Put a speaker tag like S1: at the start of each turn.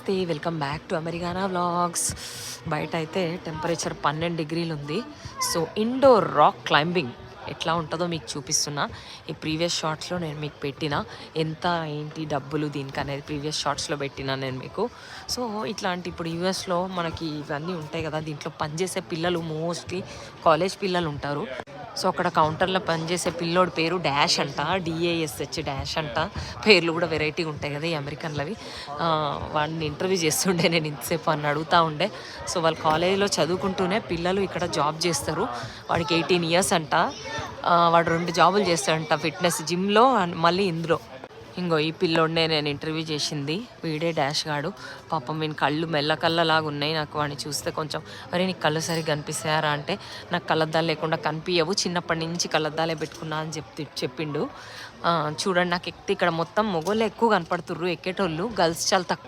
S1: నమస్తే, welcome back to అమెరికానా vlogs. బయట అయితే టెంపరేచర్ 12 డిగ్రీలు ఉంది. సో ఇండోర్ రాక్ క్లైంబింగ్ ఎట్లా ఉంటుందో మీకు చూపిస్తున్నా. ఈ ప్రీవియస్ షార్ట్స్లో నేను మీకు పెట్టిన ఎంత ఏంటి డబ్బులు దీనికి అనేది ప్రీవియస్ షార్ట్స్లో పెట్టినా నేను మీకు. సో ఇట్లాంటి ఇప్పుడు యూఎస్లో మనకి ఇవన్నీ ఉంటాయి కదా, దీంట్లో పనిచేసే పిల్లలు మోస్ట్లీ కాలేజ్ పిల్లలు ఉంటారు. సో అక్కడ కౌంటర్లో పనిచేసే పిల్లోడి పేరు డాష్ అంట, DASH డాష్ అంట. పేర్లు కూడా వెరైటీగా ఉంటాయి కదా ఈ అమెరికన్లవి. వాడిని ఇంటర్వ్యూ చేస్తుండే నేను ఇంతసేపు అని అడుగుతూ ఉండే. సో వాళ్ళ కాలేజీలో చదువుకుంటూనే పిల్లలు ఇక్కడ జాబ్ చేస్తారు. వాడికి 18 ఇయర్స్ అంట. వాడు 2 జాబులు చేస్తాడంట, ఫిట్నెస్ జిమ్లో అండ్ మళ్ళీ ఇందులో. ఇంగో ఈ పిల్లోడినే నేను ఇంటర్వ్యూ చేసింది, వీడే డాష్ గాడు. పాపం వీని కళ్ళు మెల్లకళ్ళలాగా ఉన్నాయి. నాకు వాడిని చూస్తే కొంచెం అరే నీకు కళ్ళు సరిగ్గా కనిపిస్తాయారా అంటే, నాకు కళ్ళద్దాలు లేకుండా కనిపించవు, చిన్నప్పటి నుంచి కళ్ళద్దాలే పెట్టుకున్నా అని చెప్పిండు. చూడండి, నాకు ఎక్కితే ఇక్కడ మొత్తం మొగోళ్ళు ఎక్కువ కనపడుతుర్రు ఎక్కేటోళ్ళు, గర్ల్స్ చాలా తక్కువ.